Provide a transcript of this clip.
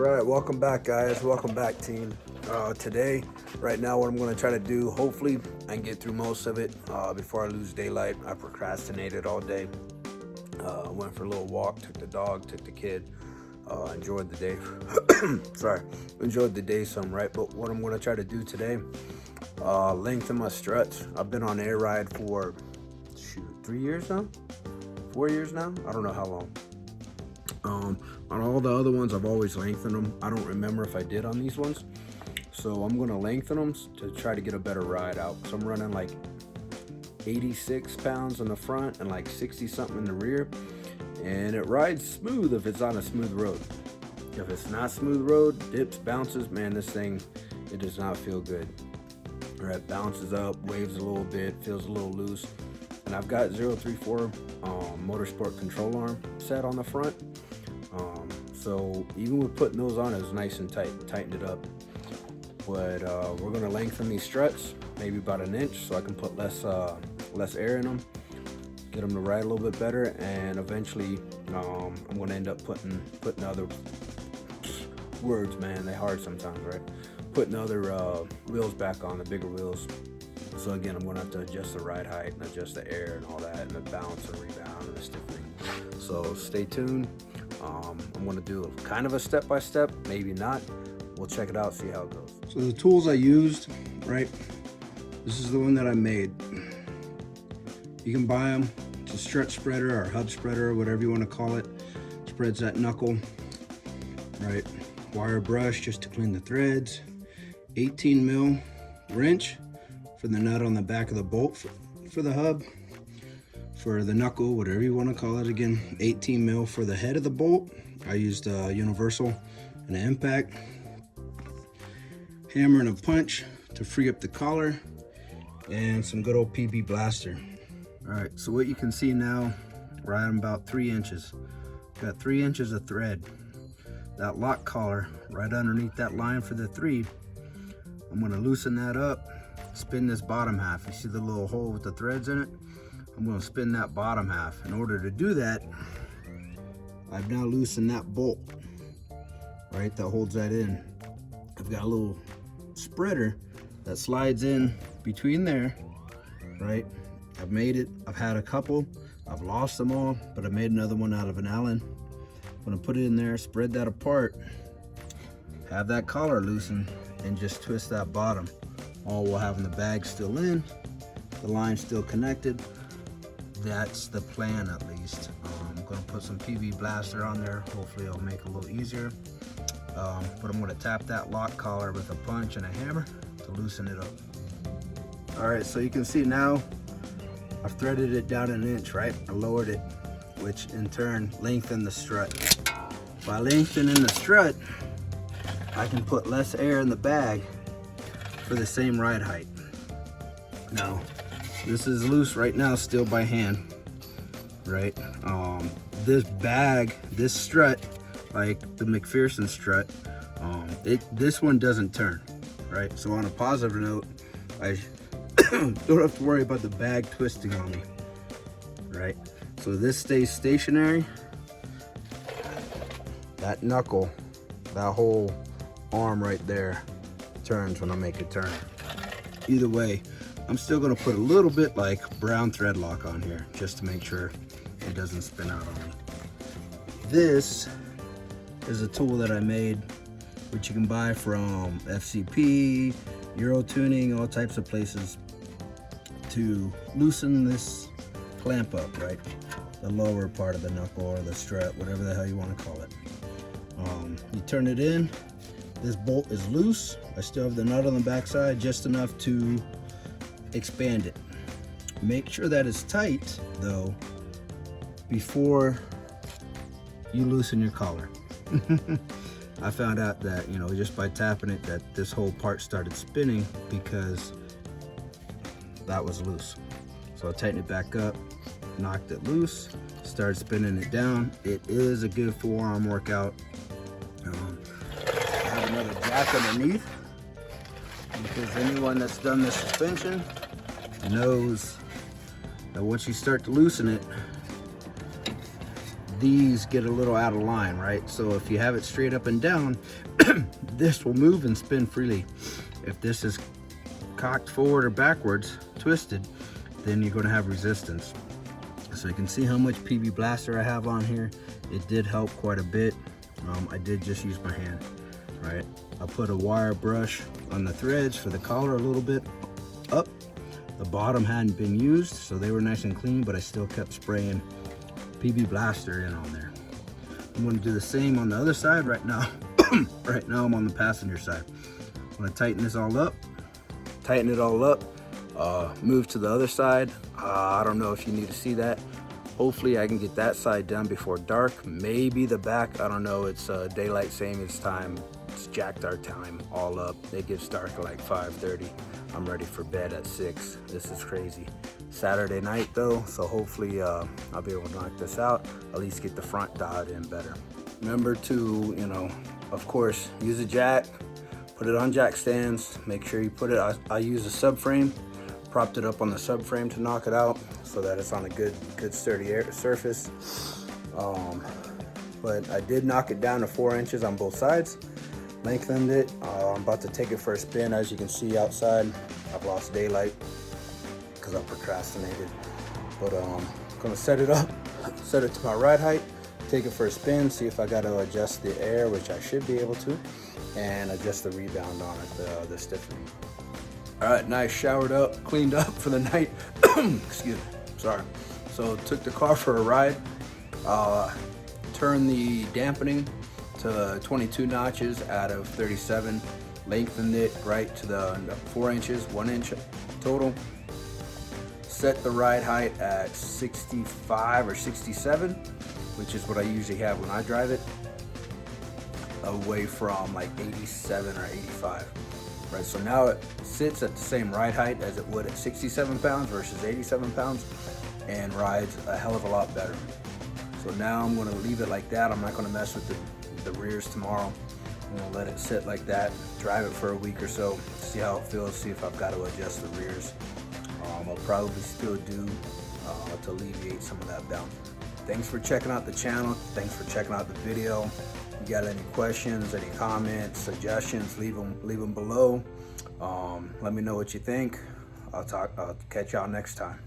right, welcome back, guys. Welcome back, team. Today, right now, what I'm going to try to do, hopefully I can get through most of it before I lose daylight. I procrastinated all day. Went for a little walk, took the dog, took the kid. Enjoyed the day. Sorry, enjoyed the day some, right? But what I'm going to try to do today, lengthen my struts. I've been on air ride for 3 years now, 4 years now. I don't know how long. On all the other ones, I've always lengthened them. I don't remember if I did on these ones. So I'm gonna lengthen them to try to get a better ride out. So I'm running like 86 pounds in the front and like 60 something in the rear. And it rides smooth if it's on a smooth road. If it's not smooth road, dips, bounces, man, this thing, it does not feel good. All right, bounces up, waves a little bit, feels a little loose. And I've got 034 motorsport control arm set on the front. So even with putting those on, it was nice and tight, tightened it up. But we're gonna lengthen these struts, maybe about an inch, so I can put less air in them, get them to ride a little bit better, and eventually I'm gonna end up putting other words, man, they hard sometimes, right? Putting other wheels back on, the bigger wheels. So again, I'm gonna have to adjust the ride height and adjust the air and all that, and the bounce and rebound and the stiffening. So stay tuned. I'm gonna do kind of a step-by-step, maybe not. We'll check it out, see how it goes. So the tools I used, right? This is the one that I made. You can buy them. It's a strut spreader or hub spreader or whatever you want to call it. Spreads that knuckle, right? Wire brush just to clean the threads. 18 mil wrench for the nut on the back of the bolt for the hub. For the knuckle, whatever you want to call it, again, 18 mil for the head of the bolt. I used a universal and an impact. Hammer and a punch to free up the collar, and some good old PB blaster. All right, so what you can see now, right on about 3 inches. Got 3 inches of thread. That lock collar right underneath that line for the 3. I'm gonna loosen that up, spin this bottom half. You see the little hole with the threads in it? I'm going to spin that bottom half. In order to do that, I've now loosened that bolt, right, that holds that in. I've got a little spreader that slides in between there, right? I've made it. I've had a couple. I've lost them all, but I made another one out of an Allen. I'm going to put it in there, spread that apart, have that collar loosened, and just twist that bottom, all while having the bag still in, the line still connected. That's the plan, at least. I'm gonna put some PV blaster on there. Hopefully it'll make it a little easier. But I'm gonna tap that lock collar with a punch and a hammer to loosen it up. All right, so you can see now I've threaded it down an inch, right? I lowered it, which in turn lengthened the strut. By lengthening the strut, I can put less air in the bag for the same ride height. Now, this is loose right now, still by hand, right? This bag, this strut, like the McPherson strut, this one doesn't turn, right? So on a positive note, I don't have to worry about the bag twisting on me, right? So this stays stationary. That knuckle, that whole arm right there turns when I make a turn. Either way, I'm still gonna put a little bit like brown thread lock on here just to make sure it doesn't spin out on me. This is a tool that I made, which you can buy from FCP, Euro Tuning, all types of places, to loosen this clamp up, right? The lower part of the knuckle or the strut, whatever the hell you wanna call it. You turn it in, this bolt is loose. I still have the nut on the back side, just enough to expand it. Make sure that it's tight though before you loosen your collar. I found out that, you know, just by tapping it, that this whole part started spinning because that was loose. So I tightened it back up, knocked it loose, started spinning it down. It is a good forearm workout. I have another jack underneath, because anyone that's done the suspension knows that once you start to loosen it, these get a little out of line, right? So if you have it straight up and down, this will move and spin freely. If this is cocked forward or backwards, twisted, then you're going to have resistance. So you can see how much PB Blaster I have on here. It did help quite a bit. I did just use my hand, right? I put a wire brush on the threads for the collar a little bit up. The bottom hadn't been used, so they were nice and clean, but I still kept spraying PB Blaster in on there. I'm going to do the same on the other side right now. Right now I'm on the passenger side. I'm going to tighten this all up, tighten it all up, move to the other side. I don't know if you need to see that. Hopefully I can get that side done before dark, maybe the back, I don't know. It's daylight savings time. It's jacked our time all up. It gets dark at like 5:30. I'm ready for bed at 6. This is crazy. Saturday night though, so hopefully I'll be able to knock this out, at least get the front dialed in better. Remember to, you know, of course, use a jack, put it on jack stands, make sure you put it, I use a subframe, propped it up on the subframe to knock it out so that it's on a good sturdy surface. But I did knock it down to 4 inches on both sides, lengthened it. I'm about to take it for a spin. As you can see outside, I've lost daylight because I procrastinated. But I'm gonna set it up, set it to my ride height, take it for a spin, see if I got to adjust the air, which I should be able to, and adjust the rebound on it, the Stiffen. All right, nice, showered up, cleaned up for the night. Excuse me, sorry. So took the car for a ride, turned the dampening to 22 notches out of 37, lengthened it right to the 4 inches, 1 inch total. Set the ride height at 65 or 67, which is what I usually have when I drive it, away from like 87 or 85. Right, so now it sits at the same ride height as it would at 67 pounds versus 87 pounds and rides a hell of a lot better. So now I'm gonna leave it like that. I'm not gonna mess with the rears tomorrow. I'm gonna let it sit like that, drive it for a week or so, see how it feels, see if I've got to adjust the rears. I'll probably still do to alleviate some of that bounce. Thanks for checking out the channel. Thanks for checking out the video. If you got any questions, any comments, suggestions, leave them below. Let me know what you think. I'll catch y'all next time.